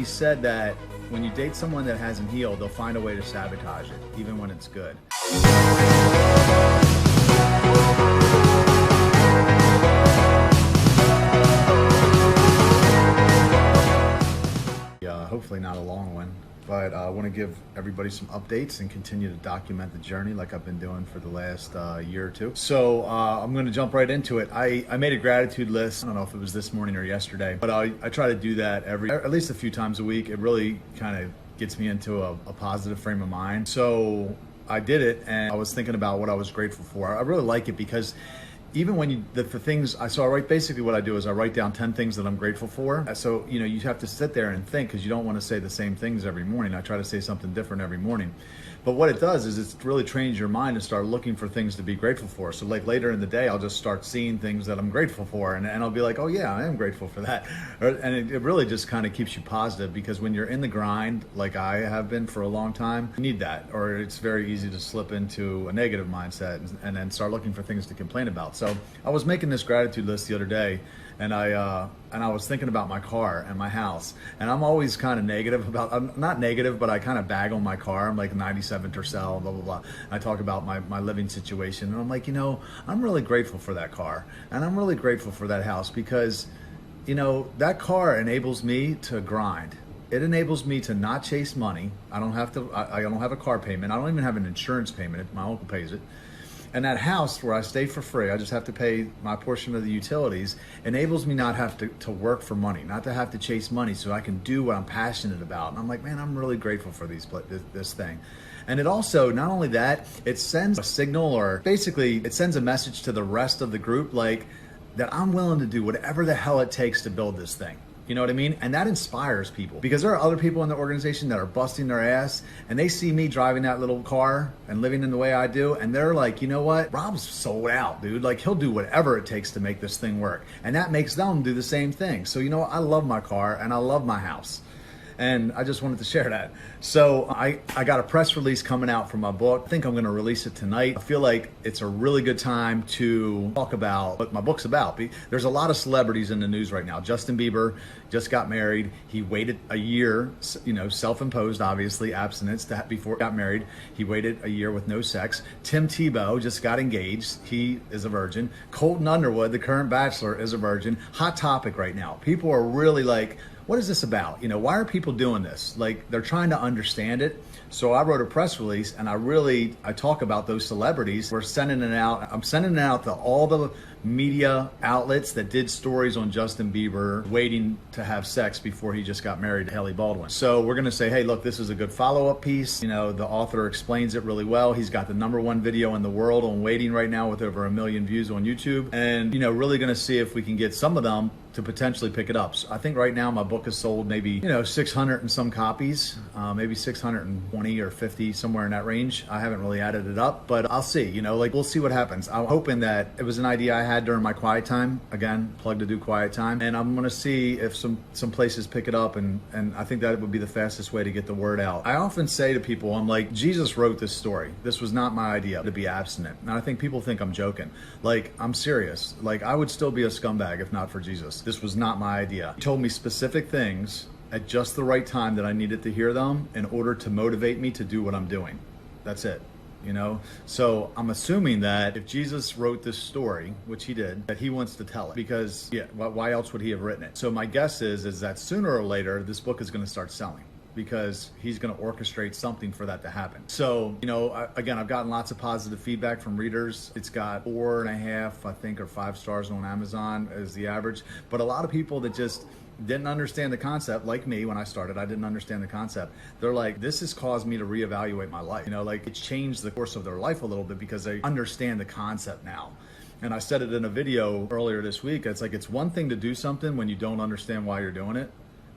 he said that when you date someone that hasn't healed, they'll find a way to sabotage it, even when it's good. Hopefully not a long one, but I want to give everybody some updates and continue to document the journey like I've been doing for the last year or two. So I'm going to jump right into it. I made a gratitude list. I don't know if it was this morning or yesterday, but I try to do that at least a few times a week. It really kind of gets me into a positive frame of mind. So I did it, and I was thinking about what I was grateful for. I really like it because even when the things, I write, basically what I do is I write down 10 things that I'm grateful for. So, you have to sit there and think, because you don't want to say the same things every morning. I try to say something different every morning. But what it does is it really trains your mind to start looking for things to be grateful for. So like later in the day, I'll just start seeing things that I'm grateful for, and I'll be like, oh yeah, I am grateful for that. And it really just kind of keeps you positive, because when you're in the grind, like I have been for a long time, you need that, or it's very easy to slip into a negative mindset and then start looking for things to complain about. So I was making this gratitude list the other day, and I was thinking about my car and my house, and I'm always kind of negative about, I'm not negative, but I kind of bag on my car. I'm like 97 Tercel, blah, blah, blah. I talk about my living situation, and I'm like, I'm really grateful for that car, and I'm really grateful for that house, because, that car enables me to grind. It enables me to not chase money. I don't have a car payment. I don't even have an insurance payment. My uncle pays it. And that house where I stay for free, I just have to pay my portion of the utilities, enables me not have to work for money, not to have to chase money, so I can do what I'm passionate about. And I'm like, man, I'm really grateful for this thing. And it also, not only that, it sends a signal, or basically it sends a message to the rest of the group, like, that I'm willing to do whatever the hell it takes to build this thing. You know what I mean? And that inspires people, because there are other people in the organization that are busting their ass, and they see me driving that little car and living in the way I do, and they're like, you know what? Rob's sold out, dude. Like, he'll do whatever it takes to make this thing work. And that makes them do the same thing. So, I love my car and I love my house. And I just wanted to share that. So I got a press release coming out for my book. I think I'm going to release it tonight. I feel like it's a really good time to talk about what my book's about. There's a lot of celebrities in the news right now. Justin Bieber just got married. He waited a year, self-imposed, obviously, abstinence before he got married. He waited a year with no sex. Tim Tebow just got engaged. He is a virgin. Colton Underwood, the current bachelor, is a virgin. Hot topic right now. People are really like, what is this about? Why are people doing this? Like, they're trying to understand it. So I wrote a press release, and I talk about those celebrities. We're sending it out. I'm sending it out to all the media outlets that did stories on Justin Bieber waiting to have sex before he just got married to Haley Baldwin. So we're going to say, hey, look, this is a good follow-up piece. The author explains it really well. He's got the #1 video in the world on waiting right now with over 1 million views on YouTube. And, really going to see if we can get some of them to potentially pick it up. So I think right now my book has sold maybe 600 and some copies, maybe 620 or 50, somewhere in that range. I haven't really added it up, but I'll see. We'll see what happens. I'm hoping that it was an idea I had during my quiet time. Again, plug to do quiet time, and I'm gonna see if some places pick it up, and I think that would be the fastest way to get the word out. I often say to people, I'm like, Jesus wrote this story. This was not my idea to be abstinent, and I think people think I'm joking. Like, I'm serious. Like, I would still be a scumbag if not for Jesus. This was not my idea. He told me specific things at just the right time that I needed to hear them in order to motivate me to do what I'm doing. That's it. So I'm assuming that if Jesus wrote this story, which he did, that he wants to tell it, because why else would he have written it? So my guess is that sooner or later this book is going to start selling, because he's going to orchestrate something for that to happen. So, again, I've gotten lots of positive feedback from readers. It's got 4.5, I think, or 5 stars on Amazon as the average. But a lot of people that just didn't understand the concept, like me when I started, I didn't understand the concept. They're like, this has caused me to reevaluate my life. It's changed the course of their life a little bit, because they understand the concept now. And I said it in a video earlier this week. It's like, it's one thing to do something when you don't understand why you're doing it.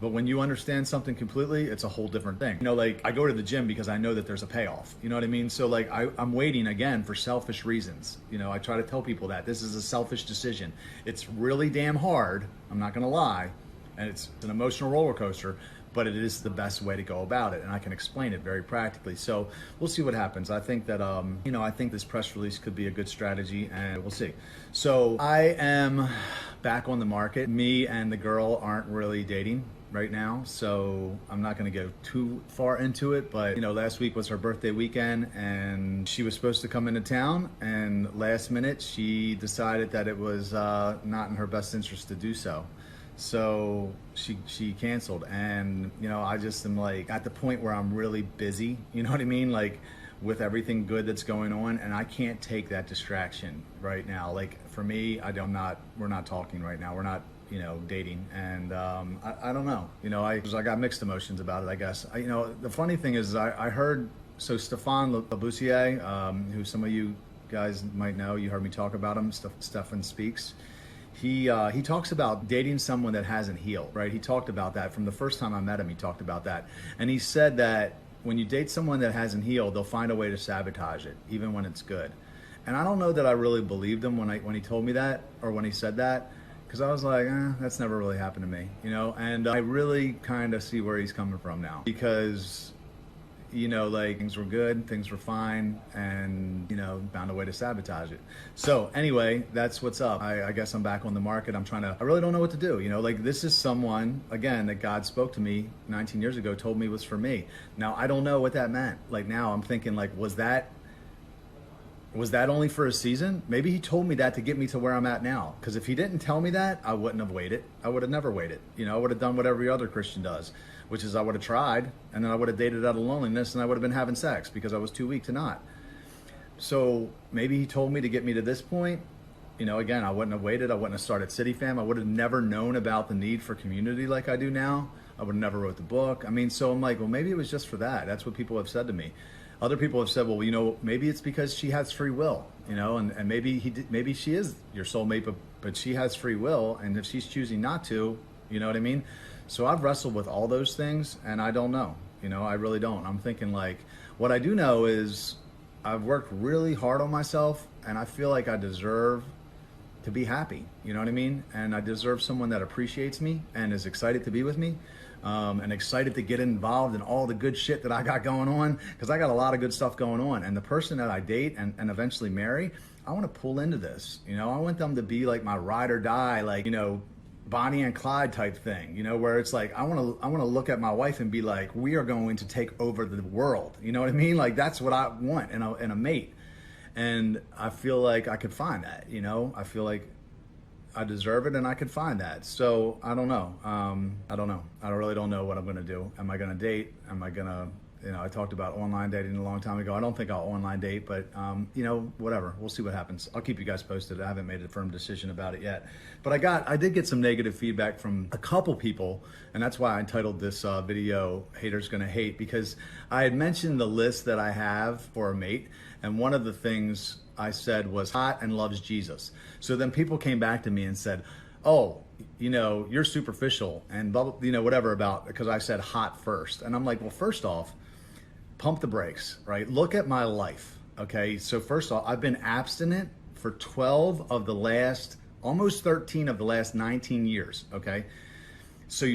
But when you understand something completely, it's a whole different thing. I go to the gym because I know that there's a payoff. You know what I mean? So I'm waiting, again, for selfish reasons. I try to tell people that this is a selfish decision. It's really damn hard, I'm not gonna lie, and it's an emotional roller coaster, but it is the best way to go about it, and I can explain it very practically. So we'll see what happens. I think that, I think this press release could be a good strategy, and we'll see. So I am back on the market. Me and the girl aren't really dating. right now, so I'm not going to go too far into it. But, last week was her birthday weekend, and she was supposed to come into town, and last minute she decided that it was not in her best interest to do so. So she canceled, and I just am like at the point where I'm really busy, you know what I mean, like with everything good that's going on, and I can't take that distraction right now. Like for me, we're not talking right now, we're not dating, and I don't know, I got mixed emotions about it, I guess. The funny thing is I heard, so Stefan Labussier, who some of you guys might know, you heard me talk about him, Stefan Speaks. He talks about dating someone that hasn't healed, right? He talked about that from the first time I met him. He talked about that, and he said that when you date someone that hasn't healed, they'll find a way to sabotage it, even when it's good. And I don't know that I really believed him when he told me that, or when he said that, because I was like, that's never really happened to me, And I really kind of see where he's coming from now, because like things were good, things were fine, and found a way to sabotage it. So anyway, that's what's up. I guess I'm back on the market. I really don't know what to do. Like this is someone, again, that God spoke to me 19 years ago, told me was for me. Now I don't know what that meant. Like now I'm thinking, like, was that only for a season? Maybe he told me that to get me to where I'm at now. Because if he didn't tell me that, I wouldn't have waited. I would have never waited. I would have done what every other Christian does, which is I would have tried, and then I would have dated out of loneliness, and I would have been having sex because I was too weak to not. So maybe he told me to get me to this point. Again, I wouldn't have waited. I wouldn't have started City Fam. I would have never known about the need for community like I do now. I would have never wrote the book. So I'm like, well, maybe it was just for that. That's what people have said to me. Other people have said, well, maybe it's because she has free will, and maybe she is your soulmate, but she has free will, and if she's choosing not to, you know what I mean? So I've wrestled with all those things, and I don't know, I really don't. I'm thinking, like, what I do know is I've worked really hard on myself, and I feel like I deserve to be happy, you know what I mean? And I deserve someone that appreciates me and is excited to be with me. And excited to get involved in all the good shit that I got going on, because I got a lot of good stuff going on. And the person that I date and eventually marry, I want to pull into this. I want them to be like my ride or die, like, Bonnie and Clyde type thing, where it's like, I want to look at my wife and be like, we are going to take over the world. You know what I mean? Like, that's what I want in a mate. And I feel like I could find that, I feel like I deserve it, and I could find that. So I don't know. I don't know. I really don't know what I'm going to do. Am I going to date? Am I going to, I talked about online dating a long time ago. I don't think I'll online date, but whatever. We'll see what happens. I'll keep you guys posted. I haven't made a firm decision about it yet. But I did get some negative feedback from a couple people, and that's why I entitled this video, Haters Gonna Hate, because I had mentioned the list that I have for a mate, and one of the things I said was hot and loves Jesus. So then people came back to me and said, oh, you're superficial and blah, blah, whatever about, because I said hot first. And I'm like, well, first off, pump the brakes, right? Look at my life, okay? So first off, I've been abstinent for 12 of the last, almost 13 of the last 19 years, okay? So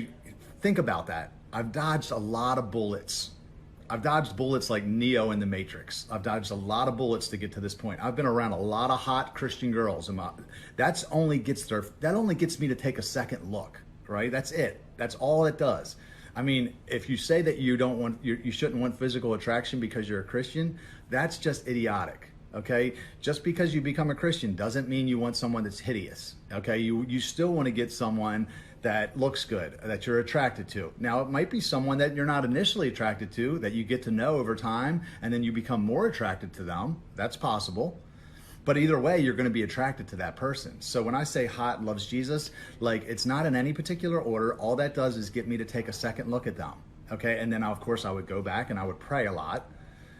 think about that. I've dodged a lot of bullets. I've dodged bullets like Neo in the Matrix. I've dodged a lot of bullets to get to this point. I've been around a lot of hot Christian girls. That only gets me to take a second look, right? That's it. That's all it does. If you say that you shouldn't want physical attraction because you're a Christian, that's just idiotic. Okay, just because you become a Christian doesn't mean you want someone that's hideous. Okay, you still want to get someone that looks good, that you're attracted to. Now, it might be someone that you're not initially attracted to, that you get to know over time, and then you become more attracted to them. That's possible. But either way, you're going to be attracted to that person. So when I say hot loves Jesus, like, it's not in any particular order. All that does is get me to take a second look at them. Okay, and then of course I would go back and I would pray a lot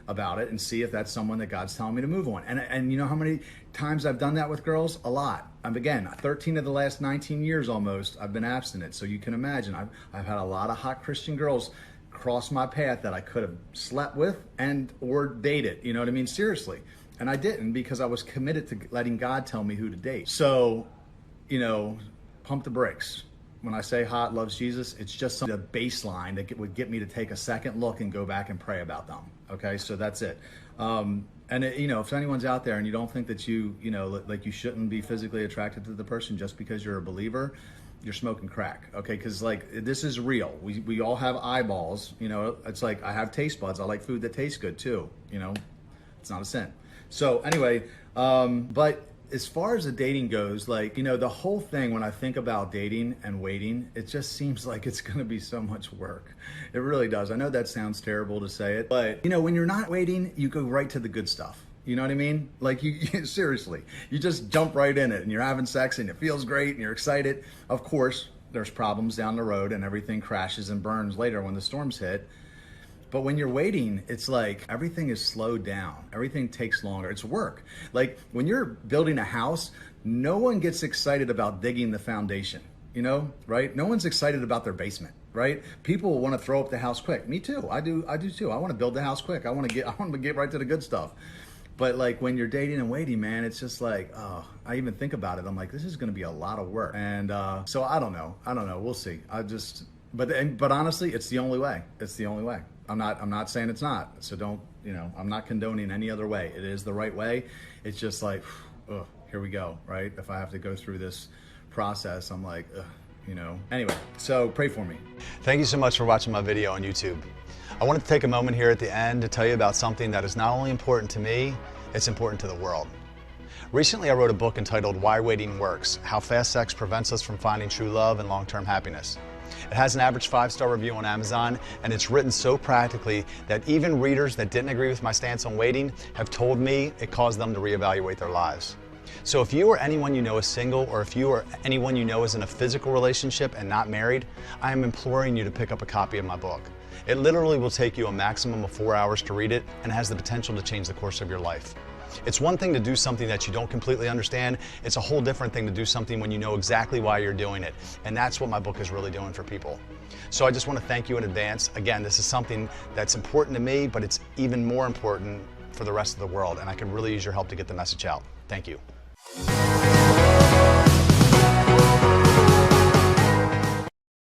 about it and see if that's someone that God's telling me to move on. And you know how many times I've done that with girls? A lot. Again, 13 of the last 19 years almost, I've been abstinent. So you can imagine, I've had a lot of hot Christian girls cross my path that I could have slept with and or dated, you know what I mean? Seriously. And I didn't, because I was committed to letting God tell me who to date. So, pump the brakes. When I say hot loves Jesus, it's just the baseline that would get me to take a second look and go back and pray about them. Okay, so that's it. If anyone's out there and you don't think that like you shouldn't be physically attracted to the person just because you're a believer, you're smoking crack, okay? Because like this is real. We all have eyeballs, you know. It's like I have taste buds. I like food that tastes good too, you know. It's not a sin. So anyway, but as far as the dating goes, like, you know, the whole thing, when I think about dating and waiting, it just seems like it's going to be so much work. It really does. I know that sounds terrible to say it, but you know, when you're not waiting, you go right to the good stuff. You know what I mean? Like you seriously, you just jump right in it and you're having sex and it feels great and you're excited. Of course, there's problems down the road and everything crashes and burns later when the storms hit. But when you're waiting, it's like everything is slowed down. Everything takes longer. It's work. Like when you're building a house, no one gets excited about digging the foundation, you know, right? No one's excited about their basement, right? People want to throw up the house quick. Me too. I do too. I want to build the house quick. I want to get right to the good stuff. But like when you're dating and waiting, man, it's just like, oh, I even think about it. I'm like, this is going to be a lot of work. And so I don't know. We'll see. But honestly, it's the only way. It's the only way. I'm not saying it's not. So don't, you know, I'm not condoning any other way. It is the right way. It's just like, oh, here we go, right? If I have to go through this process, I'm like, you know. Anyway, so pray for me. Thank you so much for watching my video on YouTube. I wanted to take a moment here at the end to tell you about something that is not only important to me, it's important to the world. Recently, I wrote a book entitled Why Waiting Works: How Fast Sex Prevents Us from Finding True Love and Long-Term Happiness. It has an average 5-star review on Amazon, and it's written so practically that even readers that didn't agree with my stance on waiting have told me it caused them to reevaluate their lives. So if you or anyone you know is single, or if you or anyone you know is in a physical relationship and not married, I am imploring you to pick up a copy of my book. It literally will take you a maximum of 4 hours to read it and has the potential to change the course of your life. It's one thing to do something that you don't completely understand. It's a whole different thing to do something when you know exactly why you're doing it. And that's what my book is really doing for people. So I just want to thank you in advance. Again, this is something that's important to me, but it's even more important for the rest of the world. And I could really use your help to get the message out. Thank you.